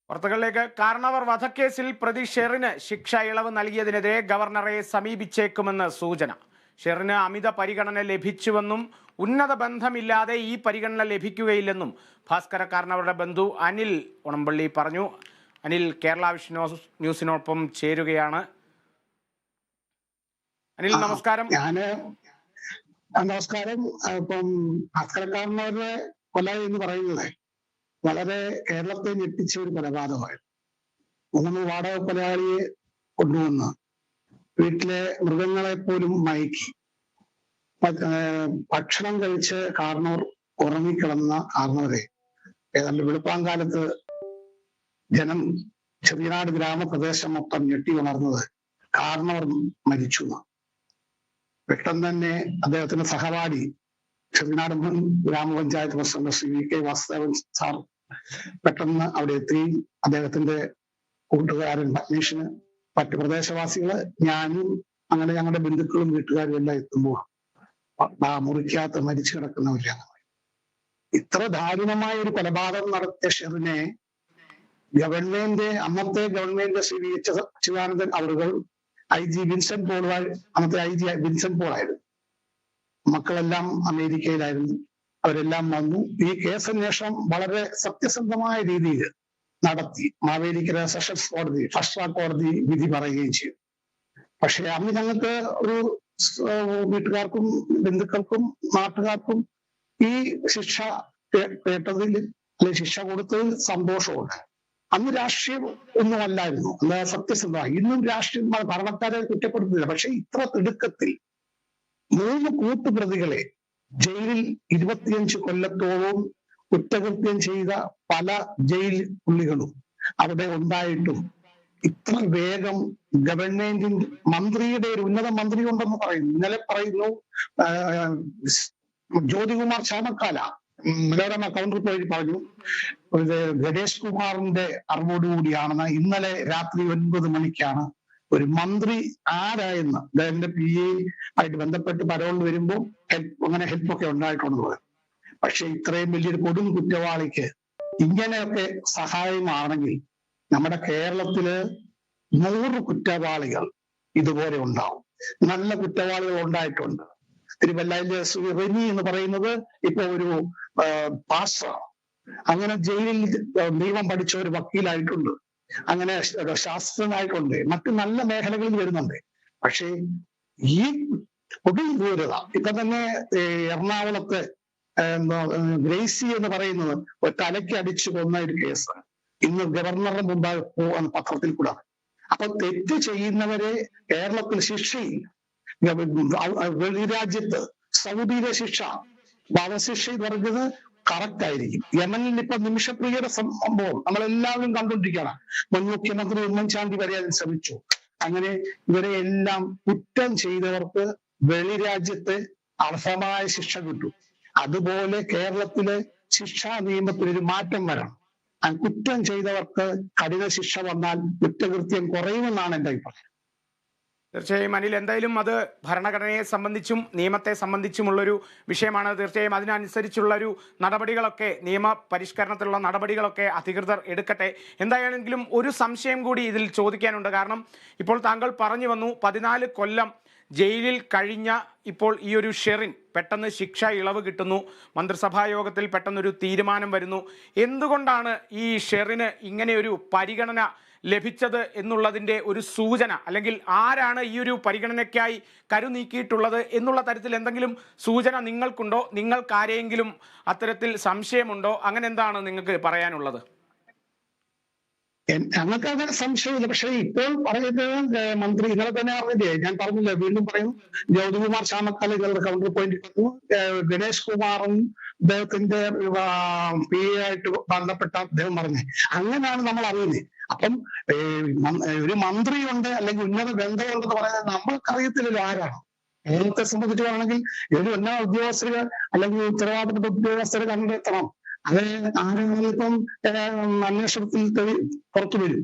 വാർത്തകളിലേക്ക്. കാരണവർ വധക്കേസിൽ പ്രതി ഷെറിന് ശിക്ഷ ഇളവ് നൽകിയതിനെതിരെ ഗവർണറെ സമീപിച്ചേക്കുമെന്ന് സൂചന. ഷെറിന് അമിത പരിഗണന ലഭിച്ചുവെന്നും ഉന്നത ബന്ധമില്ലാതെ ഈ പരിഗണന ലഭിക്കുകയില്ലെന്നും ഭാസ്കര കാരണവരുടെ ബന്ധു അനിൽ ഉണമ്പള്ളി പറഞ്ഞു. അനിൽ കേരള വിഷൻ ന്യൂസിനൊപ്പം ചേരുകയാണ്. അനിൽ, നമസ്കാരം. നമസ്കാരം. ഇപ്പം ഭാസ്കര കാരണവരുടെ കൊല എന്ന് പറയുന്നത് വളരെ കേരളത്തെ ഞെട്ടിച്ച ഒരു കൊലപാതകമായിരുന്നു. 3 വാടക കൊലയാളിയെ കൊണ്ടുവന്ന് വീട്ടിലെ മൃഗങ്ങളെ പോലും മയക്കി ഭക്ഷണം കഴിച്ച് കാരണവർ ഉറങ്ങിക്കിടന്ന കാരണവരെ ഏതാണ്ട് വെളുപ്പാങ്കാലത്ത് ജനം ചെറിയനാട് ഗ്രാമപ്രദേശം മൊത്തം ഞെട്ടി ഉണർന്നത് കാരണവർ മരിച്ചു. പെട്ടെന്ന് തന്നെ അദ്ദേഹത്തിന്റെ സഹപാഠി ചെറിയനാട് മുൻ ഗ്രാമപഞ്ചായത്ത് president Shri V K Vasudevan sir പെട്ടെന്ന് അവിടെ എത്തുകയും അദ്ദേഹത്തിന്റെ കൂട്ടുകാരൻ പത്മേഷിന് മറ്റു പ്രദേശവാസികള് ഞാനും അങ്ങനെ ഞങ്ങളുടെ ബന്ധുക്കളും വീട്ടുകാരും എല്ലാം എത്തുമ്പോൾ ആ മുറിക്കകത്ത് മരിച്ചു കിടക്കുന്ന ഒരു രംഗമായി. ഇത്ര ദാരുണമായ ഒരു കൊലപാതകം നടത്തിയ ഷെറിനെ അന്നത്തെ government Shri V H Achuthanandan അവരുകൾ IG വിൻസെന്റ് പോൾ, അന്നത്തെ IG വിൻസെന്റ് പോൾ ആയിരുന്നു. മക്കളെല്ലാം അമേരിക്കയിലായിരുന്നു. അവരെല്ലാം വന്നു. ഈ കേസന്വേഷണം വളരെ സത്യസന്ധമായ രീതിയിൽ നടത്തി മാവേലിക്കര സെഷൻസ് കോടതി, ഫസ്റ്റ് ട്രാക്ക് കോടതി വിധി പറയുകയും ചെയ്തു. പക്ഷെ അന്ന് ഞങ്ങൾക്ക് ഒരു വീട്ടുകാർക്കും ബന്ധുക്കൾക്കും നാട്ടുകാർക്കും ഈ ശിക്ഷ കേട്ടതിൽ അല്ലെങ്കിൽ ശിക്ഷ കൊടുത്തതിൽ സന്തോഷമുണ്ട്. അന്ന് രാഷ്ട്രീയം ഒന്നുമല്ലായിരുന്നു, അല്ല സത്യസന്ധമായി. ഇന്നും രാഷ്ട്രീയം ഭരണക്കാരെ കുറ്റപ്പെടുത്തുന്നില്ല. പക്ഷെ ഇത്ര തിടുക്കത്തിൽ 3 കൂട്ടുപ്രതികളെ ജയിലിൽ 25 കൊല്ലത്തോളം കുറ്റകൃത്യം ചെയ്ത പല ജയിൽ പുള്ളികളും അവിടെ ഉണ്ടായിട്ടും ഇത്ര വേഗം ഗവൺമെന്റിന്റെ മന്ത്രിയുടെ ഒരു ഉന്നത മന്ത്രി ഉണ്ടെന്ന് പറയുന്നു. ഇന്നലെ പറയുന്നു ജ്യോതികുമാർ ചാമക്കാല മനോരമ കൗണ്ടർ പോയി പറഞ്ഞു ഗണേഷ് കുമാറിന്റെ അറിവോടുകൂടിയാണെന്ന്. ഇന്നലെ രാത്രി 9 മണിക്കാണ് ഒരു മന്ത്രി ആരായെന്ന് അദ്ദേഹത്തിന്റെ PA ആയിട്ട് ബന്ധപ്പെട്ട് പരോളിൽ വരുമ്പോൾ ഹെൽപ്പൊക്കെ ഉണ്ടായിട്ടുണ്ടെന്ന് പറയും. പക്ഷെ ഇത്രയും വലിയൊരു കൊടും കുറ്റവാളിക്ക് ഇങ്ങനെയൊക്കെ സഹായമാണെങ്കിൽ നമ്മുടെ കേരളത്തില് 100 കുറ്റവാളികൾ ഇതുപോലെ ഉണ്ടാവും. നല്ല കുറ്റവാളികൾ ഉണ്ടായിട്ടുണ്ട്. തിരുവല്ലയിലെ ശ്രീ റെനി എന്ന് പറയുന്നത് ഇപ്പൊ ഒരു പാസ്റ്ററാണ്. അങ്ങനെ ജയിലിൽ നിയമം പഠിച്ച ഒരു വക്കീലായിട്ടുണ്ട്. അങ്ങനെ ശാസ്ത്രജ്ഞനായിട്ടുണ്ട്. മറ്റു നല്ല മേഖലകളിൽ വരുന്നുണ്ട്. പക്ഷേ ഈ കൊടും ക്രൂരത ഇപ്പൊ തന്നെ എറണാകുളത്ത് ഗ്രേസി എന്ന് പറയുന്നത് ഒരു തലയ്ക്ക് അടിച്ചു കൊന്ന ഒരു കേസ് ഇന്ന് ഗവർണറുടെ മുമ്പാകെ പോകാൻ പത്രത്തിൽ കൂടെ. അപ്പൊ തെറ്റ് ചെയ്യുന്നവരെ കേരളത്തിൽ ശിക്ഷയില്ല. വെളിരാജ്യത്ത് സൗദിയിലെ ശിക്ഷ വധശിക്ഷ എന്ന് പറഞ്ഞത് കറക്റ്റ് ആയിരിക്കും. യമനിൽ ഇപ്പൊ നിമിഷപ്രിയയുടെ സംഭവം നമ്മളെല്ലാവരും കണ്ടുകൊണ്ടിരിക്കുകയാണ്. മുൻ മുഖ്യമന്ത്രി ഉമ്മൻചാണ്ടി വരെ അതിന് ശ്രമിച്ചു. അങ്ങനെ ഇവരെ എല്ലാം കുറ്റം ചെയ്തവർക്ക് വെളിരാജ്യത്ത് അർഹമായ ശിക്ഷ കിട്ടും. അതുപോലെ കേരളത്തിലെ ശിക്ഷാ നിയമത്തിൽ ഒരു മാറ്റം വരണം. കുറ്റം ചെയ്തവർക്ക് കഠിന ശിക്ഷ വന്നാൽ കുറ്റകൃത്യം കുറയുമെന്നാണ് എൻ്റെ അഭിപ്രായം. തീർച്ചയായും അനിൽ, എന്തായാലും അത് ഭരണഘടനയെ സംബന്ധിച്ചും നിയമത്തെ സംബന്ധിച്ചുമുള്ളൊരു വിഷയമാണ്. തീർച്ചയായും അതിനനുസരിച്ചുള്ളൊരു നടപടികളൊക്കെ, നിയമ പരിഷ്കരണത്തിലുള്ള നടപടികളൊക്കെ അധികൃതർ എടുക്കട്ടെ. എന്തായാലെങ്കിലും ഒരു സംശയം കൂടി ഇതിൽ ചോദിക്കാനുണ്ട്. കാരണം ഇപ്പോൾ താങ്കൾ പറഞ്ഞു വന്നു 14 കൊല്ലം ജയിലിൽ കഴിഞ്ഞ ഇപ്പോൾ ഈ ഒരു ഷെറിൻ പെട്ടെന്ന് ശിക്ഷ ഇളവ് കിട്ടുന്നു. മന്ത്രിസഭാ യോഗത്തിൽ പെട്ടെന്നൊരു തീരുമാനം വരുന്നു. എന്തുകൊണ്ടാണ് ഈ ഷെറിന് ഇങ്ങനെയൊരു പരിഗണന ലഭിച്ചത് എന്നുള്ളതിൻ്റെ ഒരു സൂചന, അല്ലെങ്കിൽ ആരാണ് ഈ ഒരു പരിഗണനയ്ക്കായി കരുനീക്കിയിട്ടുള്ളത് എന്നുള്ള തരത്തിൽ എന്തെങ്കിലും സൂചന നിങ്ങൾക്കുണ്ടോ? നിങ്ങൾക്കാരെയെങ്കിലും അത്തരത്തിൽ സംശയമുണ്ടോ? അങ്ങനെ എന്താണ് നിങ്ങൾക്ക് പറയാനുള്ളത്? ഞങ്ങൾക്ക് അങ്ങനെ സംശയമില്ല. പക്ഷേ ഇപ്പോൾ പറയുന്നത് മന്ത്രി ഇന്നലെ തന്നെ അറിഞ്ഞില്ലേ, ഞാൻ പറഞ്ഞില്ല, വീണ്ടും പറയും, ജ്യോതികുമാർ ചാമക്കാല കൗണ്ടർ പോയിന്റ് പറഞ്ഞു. ഗണേഷ് കുമാറും അദ്ദേഹത്തിന്റെ PA ആയിട്ട് ബന്ധപ്പെട്ട അദ്ദേഹം പറഞ്ഞു. അങ്ങനെയാണ് നമ്മൾ അറിയുന്നത്. അപ്പം ഒരു മന്ത്രിയുണ്ട് അല്ലെങ്കിൽ ഉന്നത ബന്ധമുണ്ടെന്ന് പറയുന്നത് നമ്മൾക്കറിയത്തില്ലല്ലോ ആരാണ്. കേരളത്തെ സംബന്ധിച്ചാണെങ്കിൽ ഒരു ഉന്നത ഉദ്യോഗസ്ഥര് അല്ലെങ്കിൽ ഉത്തരവാദിത്തപ്പെട്ട ഉദ്യോഗസ്ഥരെ കണ്ടെത്തണം. അത് ആരാണെന്ന് ഇപ്പം അന്വേഷണത്തിൽ പുറത്തു വരും.